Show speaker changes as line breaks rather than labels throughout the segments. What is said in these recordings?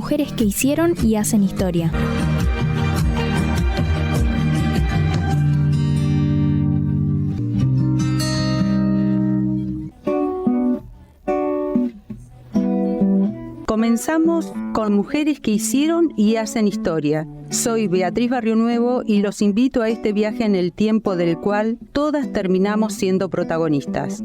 mujeres que hicieron y hacen historia.
Comenzamos con mujeres que hicieron y hacen historia. Soy Beatriz Barrionuevo y los invito a este viaje en el tiempo del cual todas terminamos siendo protagonistas.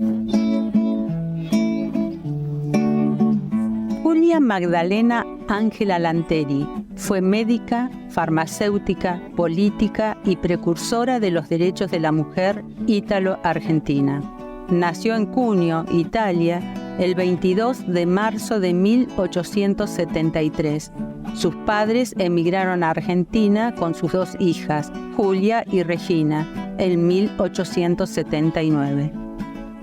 Julia Magdalena Ángela Lanteri fue médica, farmacéutica, política y precursora de los derechos de la mujer ítalo-argentina. Nació en Cuneo, Italia, el 22 de marzo de 1873. Sus padres emigraron a Argentina con sus dos hijas, Julia y Regina, en 1879.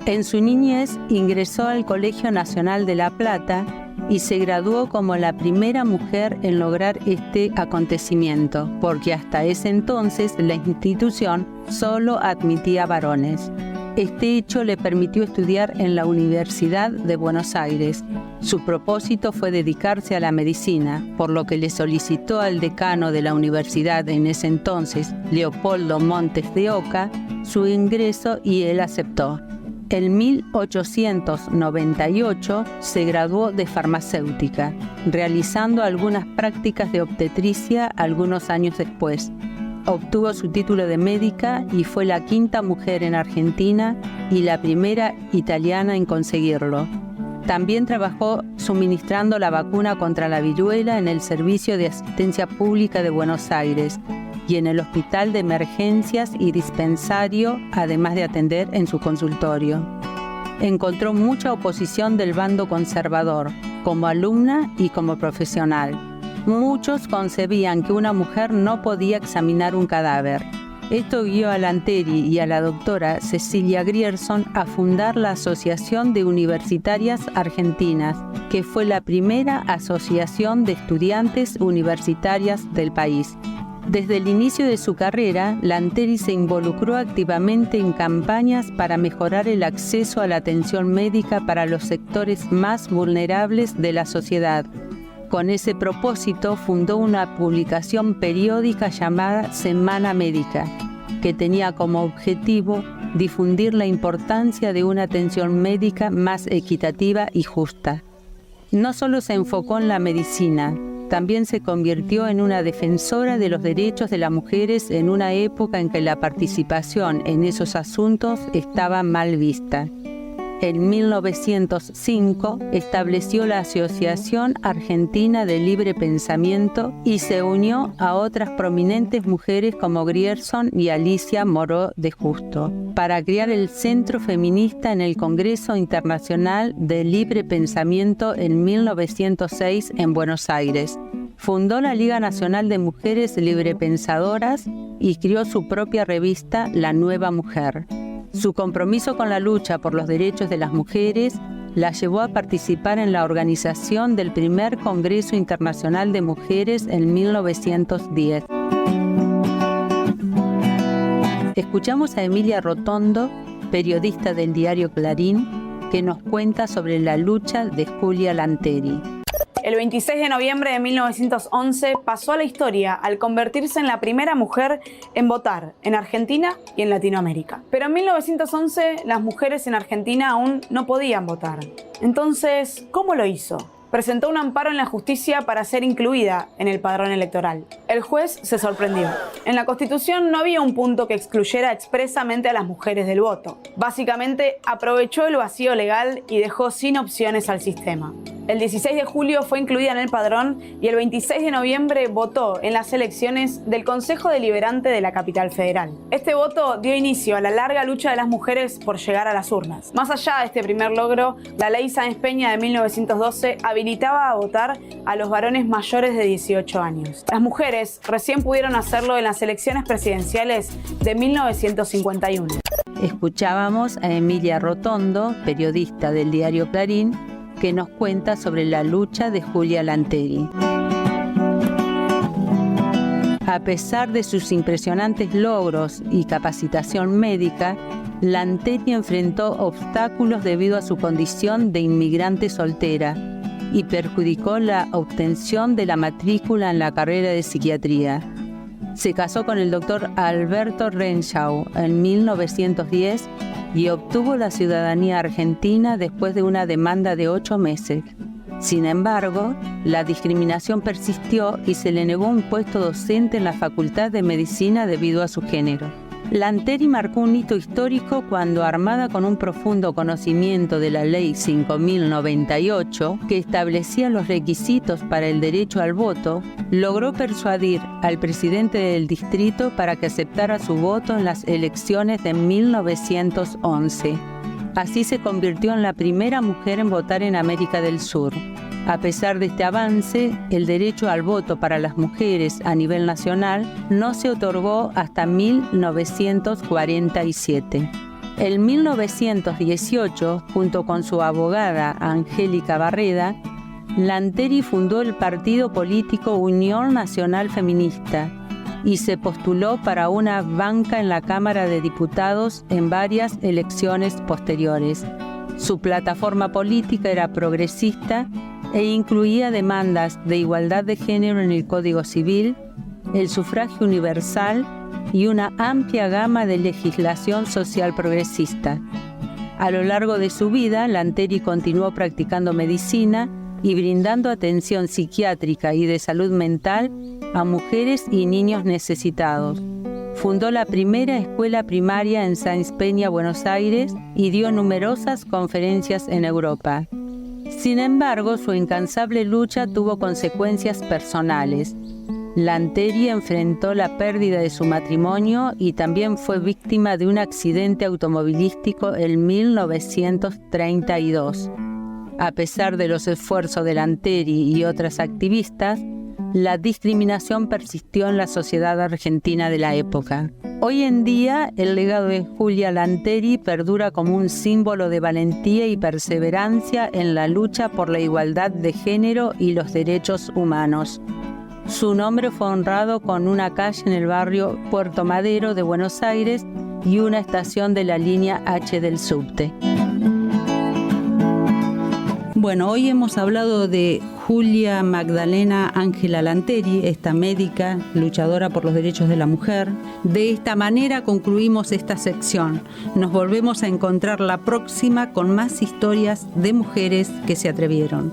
En su niñez ingresó al Colegio Nacional de La Plata y se graduó como la primera mujer en lograr este acontecimiento, porque hasta ese entonces la institución solo admitía varones. Este hecho le permitió estudiar en la Universidad de Buenos Aires. Su propósito fue dedicarse a la medicina, por lo que le solicitó al decano de la universidad en ese entonces, Leopoldo Montes de Oca, su ingreso y él aceptó. En 1898 se graduó de farmacéutica, realizando algunas prácticas de obstetricia algunos años después. Obtuvo su título de médica y fue la quinta mujer en Argentina y la primera italiana en conseguirlo. También trabajó suministrando la vacuna contra la viruela en el Servicio de Asistencia Pública de Buenos Aires y en el Hospital de Emergencias y Dispensario, además de atender en su consultorio. Encontró mucha oposición del bando conservador, como alumna y como profesional. Muchos concebían que una mujer no podía examinar un cadáver. Esto guió a Lanteri y a la doctora Cecilia Grierson a fundar la Asociación de Universitarias Argentinas, que fue la primera asociación de estudiantes universitarias del país. Desde el inicio de su carrera, Lanteri se involucró activamente en campañas para mejorar el acceso a la atención médica para los sectores más vulnerables de la sociedad. Con ese propósito fundó una publicación periódica llamada Semana Médica, que tenía como objetivo difundir la importancia de una atención médica más equitativa y justa. No solo se enfocó en la medicina, también se convirtió en una defensora de los derechos de las mujeres en una época en que la participación en esos asuntos estaba mal vista. En 1905 estableció la Asociación Argentina de Libre Pensamiento y se unió a otras prominentes mujeres como Grierson y Alicia Moró de Justo para crear el Centro Feminista en el Congreso Internacional de Libre Pensamiento en 1906 en Buenos Aires. Fundó la Liga Nacional de Mujeres Librepensadoras y creó su propia revista La Nueva Mujer. Su compromiso con la lucha por los derechos de las mujeres la llevó a participar en la organización del primer Congreso Internacional de Mujeres en 1910. Escuchamos a Emilia Rotondo, periodista del diario Clarín, que nos cuenta sobre la lucha de Julia Lanteri.
El 26 de noviembre de 1911 pasó a la historia al convertirse en la primera mujer en votar en Argentina y en Latinoamérica. Pero en 1911 las mujeres en Argentina aún no podían votar. Entonces, ¿cómo lo hizo? Presentó un amparo en la justicia para ser incluida en el padrón electoral. El juez se sorprendió. En la Constitución no había un punto que excluyera expresamente a las mujeres del voto. Básicamente, aprovechó el vacío legal y dejó sin opciones al sistema. El 16 de julio fue incluida en el padrón y el 26 de noviembre votó en las elecciones del Consejo Deliberante de la Capital Federal. Este voto dio inicio a la larga lucha de las mujeres por llegar a las urnas. Más allá de este primer logro, la Ley Sáenz Peña de 1912 habilitaba a votar a los varones mayores de 18 años. Las mujeres recién pudieron hacerlo en las elecciones presidenciales de 1951.
Escuchábamos a Emilia Rotondo, periodista del diario Clarín, que nos cuenta sobre la lucha de Julia Lanteri. A pesar de sus impresionantes logros y capacitación médica, Lanteri enfrentó obstáculos debido a su condición de inmigrante soltera. y perjudicó la obtención de la matrícula en la carrera de psiquiatría. Se casó con el doctor Alberto Renshaw en 1910 y obtuvo la ciudadanía argentina después de una demanda de 8 meses. Sin embargo, la discriminación persistió y se le negó un puesto docente en la Facultad de Medicina debido a su género. Lanteri marcó un hito histórico cuando, armada con un profundo conocimiento de la Ley 5098, que establecía los requisitos para el derecho al voto, logró persuadir al presidente del distrito para que aceptara su voto en las elecciones de 1911. Así se convirtió en la primera mujer en votar en América del Sur. A pesar de este avance, el derecho al voto para las mujeres a nivel nacional no se otorgó hasta 1947. En 1918, junto con su abogada Angélica Barreda, Lanteri fundó el partido político Unión Nacional Feminista y se postuló para una banca en la Cámara de Diputados en varias elecciones posteriores. Su plataforma política era progresista e incluía demandas de igualdad de género en el Código Civil, el sufragio universal y una amplia gama de legislación social progresista. A lo largo de su vida, Lanteri continuó practicando medicina y brindando atención psiquiátrica y de salud mental a mujeres y niños necesitados. Fundó la primera escuela primaria en Sáenz Peña, Buenos Aires, y dio numerosas conferencias en Europa. Sin embargo, su incansable lucha tuvo consecuencias personales. Lanteri enfrentó la pérdida de su matrimonio y también fue víctima de un accidente automovilístico en 1932. A pesar de los esfuerzos de Lanteri y otras activistas, la discriminación persistió en la sociedad argentina de la época. Hoy en día, el legado de Julia Lanteri perdura como un símbolo de valentía y perseverancia en la lucha por la igualdad de género y los derechos humanos. Su nombre fue honrado con una calle en el barrio Puerto Madero de Buenos Aires y una estación de la línea H del subte. Bueno, hoy hemos hablado de Julia Magdalena Ángela Lanteri, esta médica luchadora por los derechos de la mujer. De esta manera concluimos esta sección. Nos volvemos a encontrar la próxima con más historias de mujeres que se atrevieron.